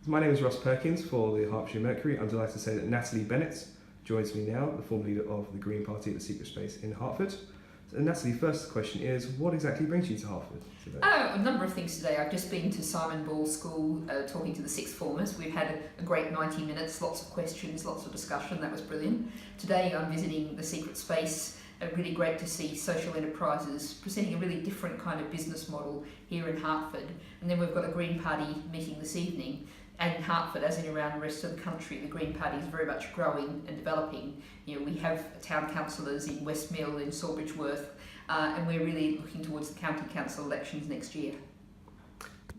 My name is Ross Perkins for the Hertfordshire Mercury. I'm delighted to say that Natalie Bennett joins me now, the former leader of the Green Party at the Secret Space in Hertford. So Natalie, first question is, what exactly brings you to Hertford today? A number of things today. I've just been to Simon Ball School talking to the sixth formers. We've had a great 90 minutes, lots of questions, lots of discussion. That was brilliant. Today I'm visiting the Secret Space. Really great to see social enterprises presenting a really different kind of business model here in Hertford. And then we've got a Green Party meeting this evening. And in Hertford, as in around the rest of the country, the Green Party is very much growing and developing. You know, we have town councillors in Westmill, in Sawbridgeworth, and we're really looking towards the county council elections next year.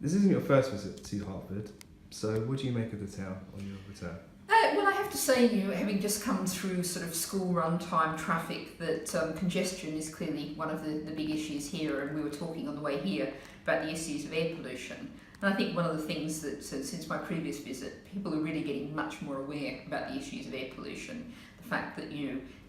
This isn't your first visit to Hertford, so what do you make of the town on your return? Well, I have to say, having just come through sort of school run time traffic, that congestion is clearly one of the big issues here, and we were talking on the way here about the issues of air pollution. And I think one of the things that, since my previous visit, people are really getting much more aware about the issues of air pollution. The fact that,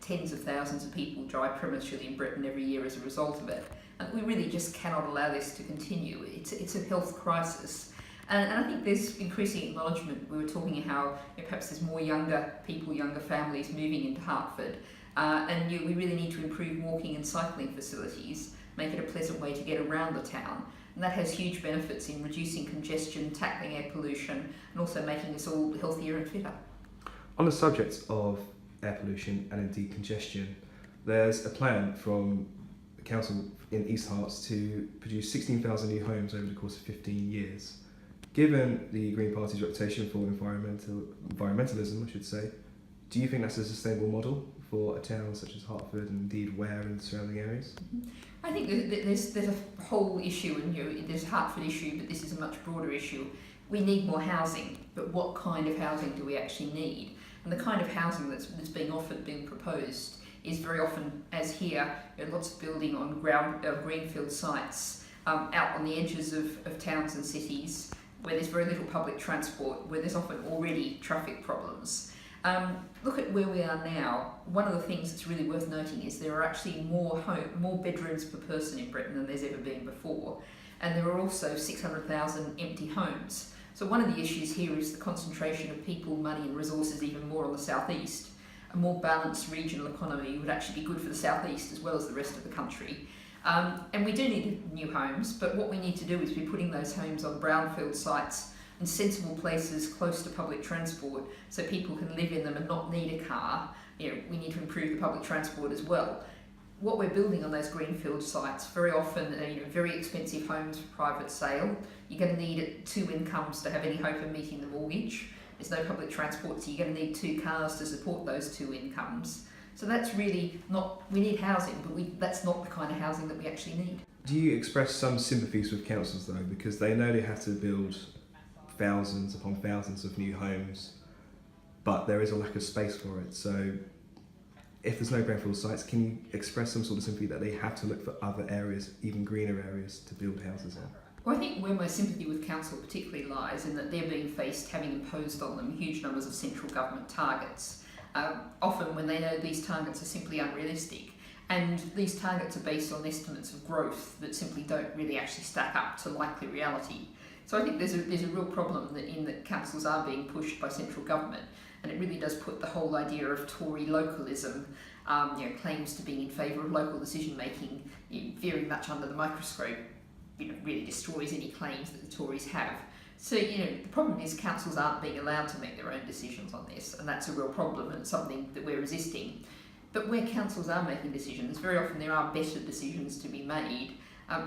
tens of thousands of people die prematurely in Britain every year as a result of it. And we really just cannot allow this to continue. It's a health crisis. And I think there's increasing acknowledgement. We were talking how perhaps there's more younger people, younger families moving into Hertford. And we really need to improve walking and cycling facilities, make it a pleasant way to get around the town. And that has huge benefits in reducing congestion, tackling air pollution, and also making us all healthier and fitter. On the subject of air pollution and indeed congestion, there's a plan from the council in East Herts to produce 16,000 new homes over the course of 15 years. Given the Green Party's reputation for environmentalism, I should say, do you think that's a sustainable model for a town such as Hertford and indeed Ware and the surrounding areas? I think there's a whole issue, and there's a Hertford issue, but this is a much broader issue. We need more housing, but what kind of housing do we actually need? And the kind of housing that's being offered, being proposed, is very often, as here, lots of building on greenfield sites, out on the edges of towns and cities, where there's very little public transport, where there's often already traffic problems. Look at where we are now. One of the things that's really worth noting is there are actually more bedrooms per person in Britain than there's ever been before, and there are also 600,000 empty homes. So one of the issues here is the concentration of people, money and resources even more on the southeast. A more balanced regional economy would actually be good for the southeast as well as the rest of the country. And we do need new homes, but what we need to do is be putting those homes on brownfield sites and sensible places close to public transport so people can live in them and not need a car. We need to improve the public transport as well. What we're building on those greenfield sites, very often very expensive homes for private sale. You're going to need 2 incomes to have any hope of meeting the mortgage. There's no public transport, so you're going to need 2 cars to support those 2 incomes. So that's really not, we need housing, but that's not the kind of housing that we actually need. Do you express some sympathies with councils though, because they know they have to build thousands upon thousands of new homes, but there is a lack of space for it. So if there's no brownfield sites, can you express some sort of sympathy that they have to look for other areas, even greener areas, to build houses in? Well, I think where my sympathy with council particularly lies in that they're being faced, having imposed on them huge numbers of central government targets, often when they know these targets are simply unrealistic. And these targets are based on estimates of growth that simply don't really actually stack up to likely reality. So I think there's a real problem in that councils are being pushed by central government, and it really does put the whole idea of Tory localism, claims to being in favour of local decision making, very much under the microscope. Really destroys any claims that the Tories have. So the problem is councils aren't being allowed to make their own decisions on this, and that's a real problem and something that we're resisting. But where councils are making decisions, very often there are better decisions to be made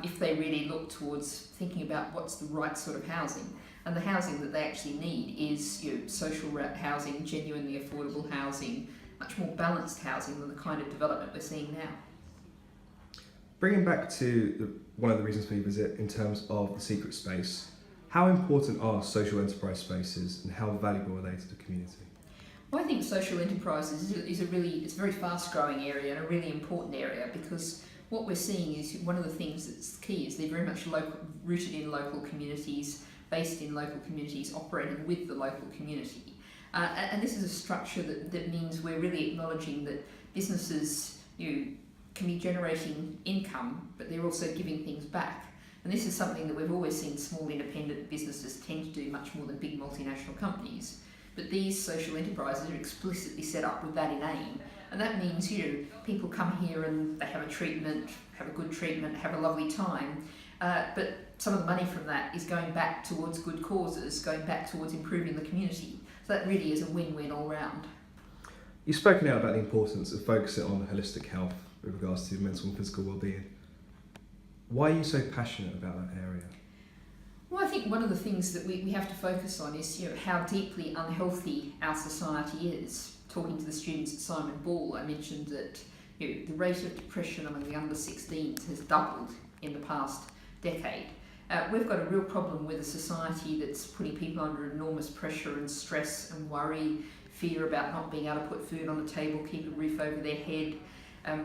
if they really look towards thinking about what's the right sort of housing. And the housing that they actually need is social housing, genuinely affordable housing, much more balanced housing than the kind of development we're seeing now. Bringing back to one of the reasons for your visit in terms of the secret space, how important are social enterprise spaces and how valuable are they to the community? Well, I think social enterprises is a very fast growing area and a really important area, because what we're seeing is one of the things that's key is they're very much rooted in local communities, based in local communities, operating with the local community. And this is a structure that means we're really acknowledging that businesses can be generating income, but they're also giving things back. And this is something that we've always seen small independent businesses tend to do much more than big multinational multinational companies. But these social enterprises are explicitly set up with that in aim. And that means, people come here and they have a treatment, have a good treatment, have a lovely time. But some of the money from that is going back towards good causes, going back towards improving the community. So that really is a win-win all round. You've spoken out about the importance of focusing on holistic health with regards to mental and physical well-being. Why are you so passionate about that area? Well, I think one of the things that we have to focus on is how deeply unhealthy our society is. Talking to the students at Simon Ball, I mentioned that the rate of depression among the under 16s has doubled in the past decade. We've got a real problem with a society that's putting people under enormous pressure and stress and worry, fear about not being able to put food on the table, keep a roof over their head,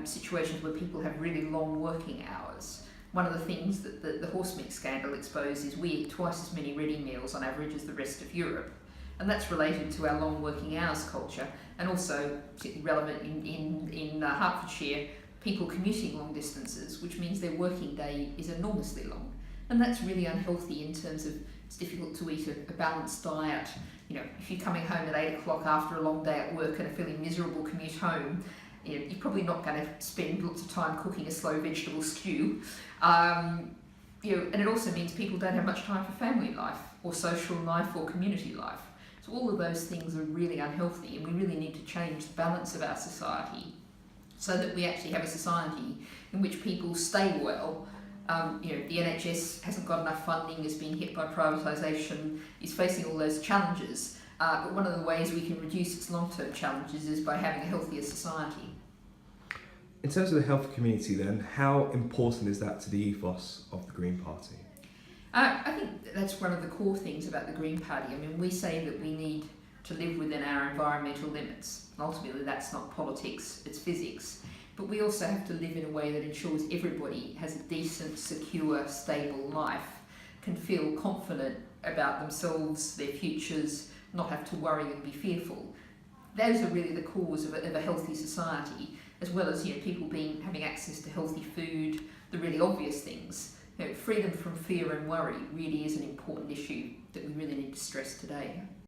situations where people have really long working hours. One of the things that the horse meat scandal exposed is we eat twice as many ready meals on average as the rest of Europe. And that's related to our long working hours culture, and also particularly relevant in Hertfordshire, people commuting long distances, which means their working day is enormously long. And that's really unhealthy in terms of it's difficult to eat a balanced diet. If you're coming home at 8 o'clock after a long day at work and a feeling miserable commute home, you're probably not going to spend lots of time cooking a slow vegetable stew. And it also means people don't have much time for family life or social life or community life. So all of those things are really unhealthy, and we really need to change the balance of our society so that we actually have a society in which people stay well. The NHS hasn't got enough funding, is being hit by privatisation, is facing all those challenges. But one of the ways we can reduce its long-term challenges is by having a healthier society. In terms of the health community then, how important is that to the ethos of the Green Party? I think that's one of the core things about the Green Party. We say that we need to live within our environmental limits. Ultimately, that's not politics, it's physics. But we also have to live in a way that ensures everybody has a decent, secure, stable life, can feel confident about themselves, their futures, not have to worry and be fearful. Those are really the cause of a healthy society, as well as people having access to healthy food, the really obvious things. Freedom from fear and worry really is an important issue that we really need to stress today.